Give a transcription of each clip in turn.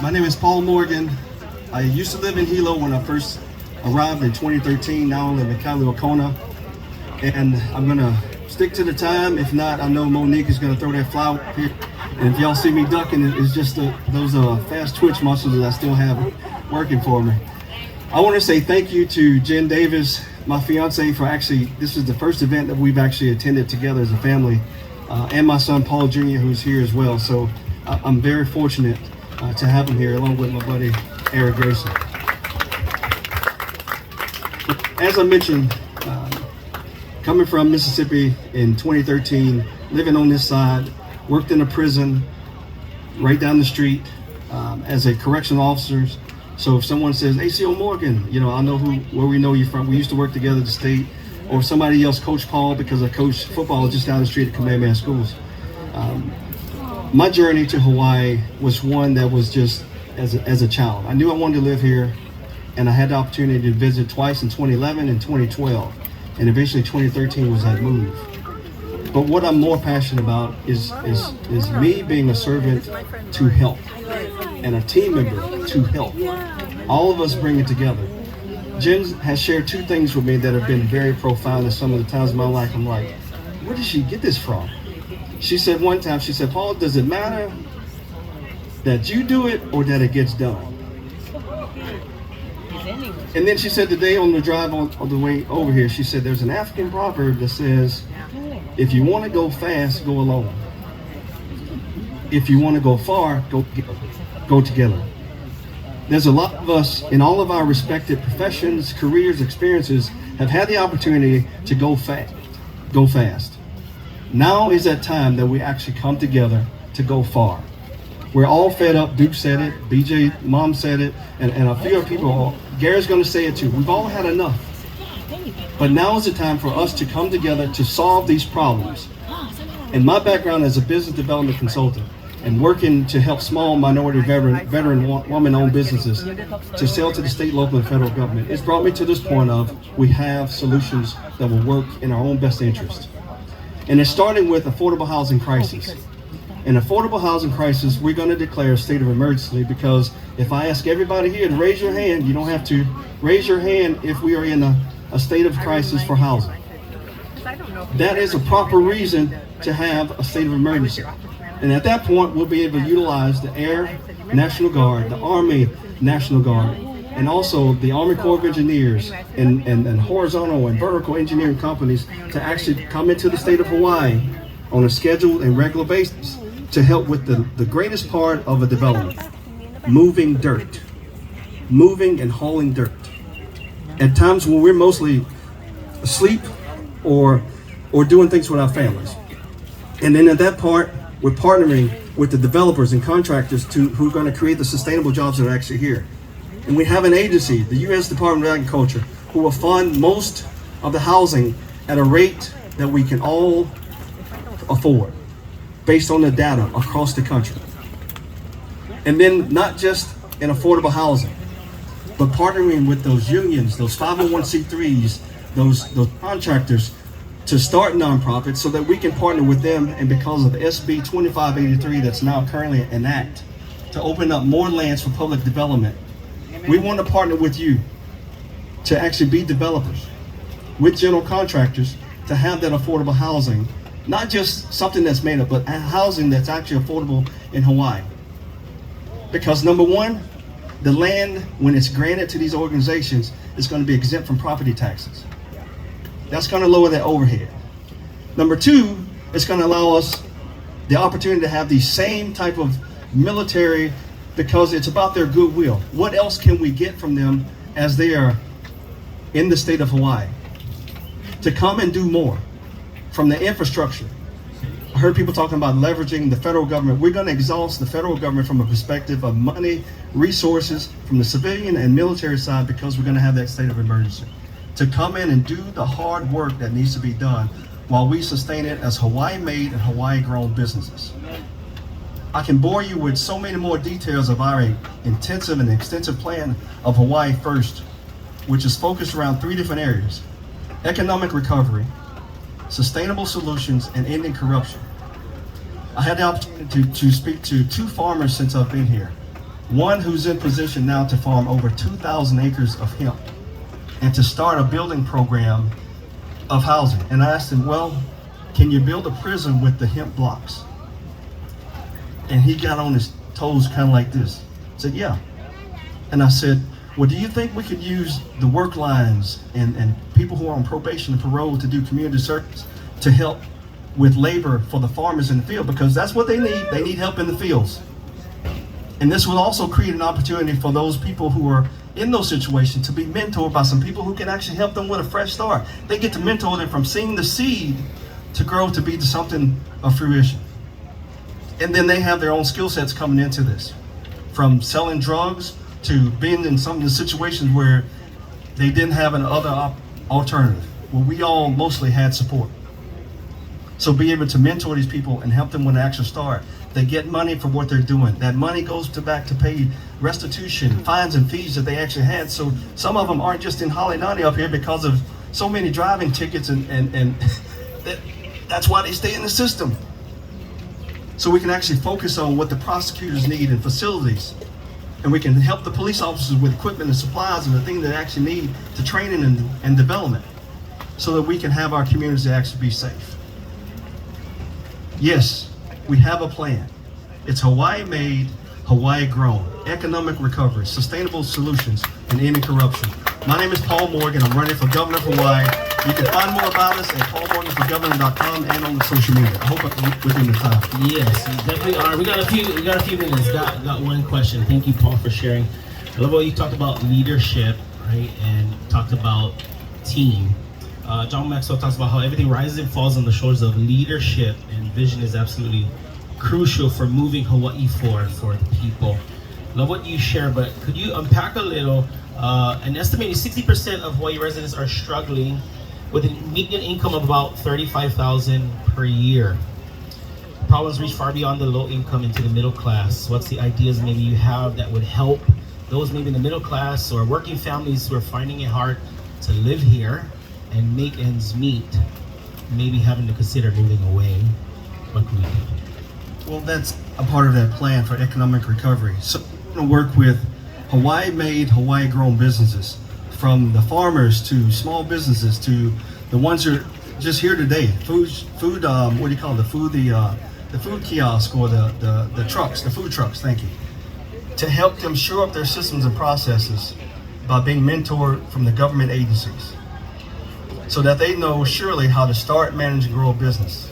My name is Paul Morgan. I used to live in Hilo when I first arrived in 2013. Now I live in Kona. And I'm gonna stick to the time. If not, I know Monique is gonna throw that flower up here. And if y'all see me ducking, it's just those fast twitch muscles that I still have working for me. I wanna say thank you to Jen Davis, my fiance, for this is the first event that we've actually attended together as a family, and my son Paul Jr., who's here as well. So I'm very fortunate to have him here along with my buddy Eric Grayson. As I mentioned, coming from Mississippi in 2013, living on this side, worked in a prison right down the street as a correctional officer. So if someone says, ACO Morgan, I know where we know you from. We used to work together at the state. Or somebody else, Coach Paul, because I coach football just down the street at Kamehameha Schools. My journey to Hawaii was one that was just as a child. I knew I wanted to live here, and I had the opportunity to visit twice in 2011 and 2012, and eventually 2013 was that move. But what I'm more passionate about is me being a servant to help, and a team member to help. All of us bring it together. Jen has shared two things with me that have been very profound. And some of the times in my life, I'm like, where did she get this from? She said one time, she said, Paul, does it matter that you do it or that it gets done? And then she said today on the drive on the way over here, she said there's an African proverb that says, if you want to go fast, go alone. If you want to go far, go together. There's a lot of us in all of our respected professions, careers, experiences have had the opportunity to go fast. Now is that time that we actually come together to go far. We're all fed up. Duke said it, BJ, Mom said it, and a few other people. Gary's going to say it too. We've all had enough. But now is the time for us to come together to solve these problems. And my background as a business development consultant, and working to help small minority veteran woman-owned businesses to sell to the state, local, and federal government. It's brought me to this point of we have solutions that will work in our own best interest. And it's starting with affordable housing crisis. In affordable housing crisis, we're going to declare a state of emergency, because if I ask everybody here to raise your hand, you don't have to raise your hand if we are in a state of crisis for housing. That is a proper reason to have a state of emergency. And at that point, we'll be able to utilize the Air National Guard, the Army National Guard, and also the Army Corps of Engineers and horizontal and vertical engineering companies to actually come into the state of Hawaii on a scheduled and regular basis to help with the greatest part of a development, moving dirt, moving and hauling dirt. At times when we're mostly asleep or doing things with our families. And then at that part, we're partnering with the developers and contractors who are going to create the sustainable jobs that are actually here. And we have an agency, the U.S. Department of Agriculture, who will fund most of the housing at a rate that we can all afford, based on the data across the country. And then not just in affordable housing, but partnering with those unions, those 501c3s, those contractors, to start nonprofits so that we can partner with them. And because of SB 2583 that's now currently an act to open up more lands for public development, we want to partner with you to actually be developers with general contractors to have that affordable housing, not just something that's made up, but housing that's actually affordable in Hawaii. Because number one, the land, when it's granted to these organizations, is going to be exempt from property taxes. That's going to lower that overhead. Number two, it's going to allow us the opportunity to have the same type of military, because it's about their goodwill. What else can we get from them as they are in the state of Hawaii? To come and do more from the infrastructure. I heard people talking about leveraging the federal government. We're going to exhaust the federal government from a perspective of money, resources, from the civilian and military side, because we're going to have that state of emergency. To come in and do the hard work that needs to be done while we sustain it as Hawaii-made and Hawaii-grown businesses. I can bore you with so many more details of our intensive and extensive plan of Hawaii First, which is focused around three different areas: economic recovery, sustainable solutions, and ending corruption. I had the opportunity to speak to two farmers since I've been here. One who's in position now to farm over 2,000 acres of hemp and to start a building program of housing. And I asked him, well, can you build a prison with the hemp blocks? And he got on his toes kind of like this. Said, yeah. And I said, well, do you think we could use the work lines and people who are on probation and parole to do community service to help with labor for the farmers in the field? Because that's what they need. They need help in the fields. And this will also create an opportunity for those people who are in those situations to be mentored by some people who can actually help them with a fresh start. They get to mentor them from seeing the seed to grow to be something of fruition. And then they have their own skill sets coming into this, from selling drugs to being in some of the situations where they didn't have an other alternative. Well, we all mostly had support. So be able to mentor these people and help them when they actually start. They get money for what they're doing. That money goes back to pay restitution, fines and fees that they actually had. So some of them aren't just in Hawai'i up here because of so many driving tickets and that's why they stay in the system. So we can actually focus on what the prosecutors need in facilities. And we can help the police officers with equipment and supplies and the things they actually need to training and development so that we can have our communities actually be safe. Yes, we have a plan. It's Hawaii made, Hawaii grown. Economic recovery, sustainable solutions, and ending corruption. My name is Paul Morgan. I'm running for governor of Hawaii. You can find more about us at paulmorganforgovernor.com and on the social media. I hope I'm within the time. Yes, you definitely are. We got a few minutes. Got one question. Thank you, Paul, for sharing. I love what you talked about leadership, right? And talked about team. John Maxwell talks about how everything rises and falls on the shoulders of leadership, and vision is absolutely crucial for moving Hawaii forward for the people. Love what you share, but could you unpack a little? An estimated 60% of Hawaii residents are struggling with a median income of about $35,000 per year. Problems reach far beyond the low income into the middle class. What's the ideas maybe you have that would help those maybe in the middle class or working families who are finding it hard to live here and make ends meet, maybe having to consider moving away? What can we do? Well, that's a part of that plan for economic recovery. So we're going to work with Hawaii-made, Hawaii-grown businesses, from the farmers to small businesses to the ones who are just here today. Food. What do you call it? The food kiosk or the trucks, the food trucks. Thank you. To help them shore up their systems and processes by being mentored from the government agencies, so that they know surely how to start, manage, and grow a business.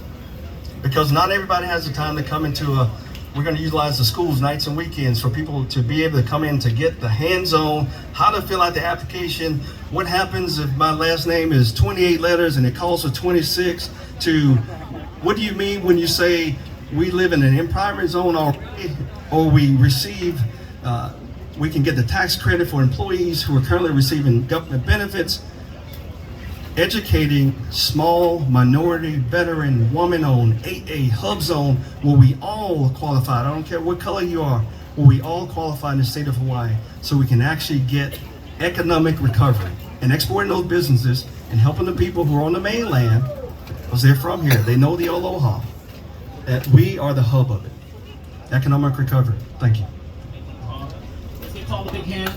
Because not everybody has the time to come into we're going to utilize the schools nights and weekends for people to be able to come in to get the hands-on, how to fill out the application, what happens if my last name is 28 letters and it calls for 26, to what do you mean when you say we live in an impoverished zone or we receive, we can get the tax credit for employees who are currently receiving government benefits. Educating small, minority, veteran, woman-owned, 8A, hub zone, where we all qualify. I don't care what color you are, where we all qualify in the state of Hawaii, so we can actually get economic recovery and exporting those businesses and helping the people who are on the mainland, because they're from here, they know the aloha, that we are the hub of it. Economic recovery. Thank you. Let's give Paul a big hand.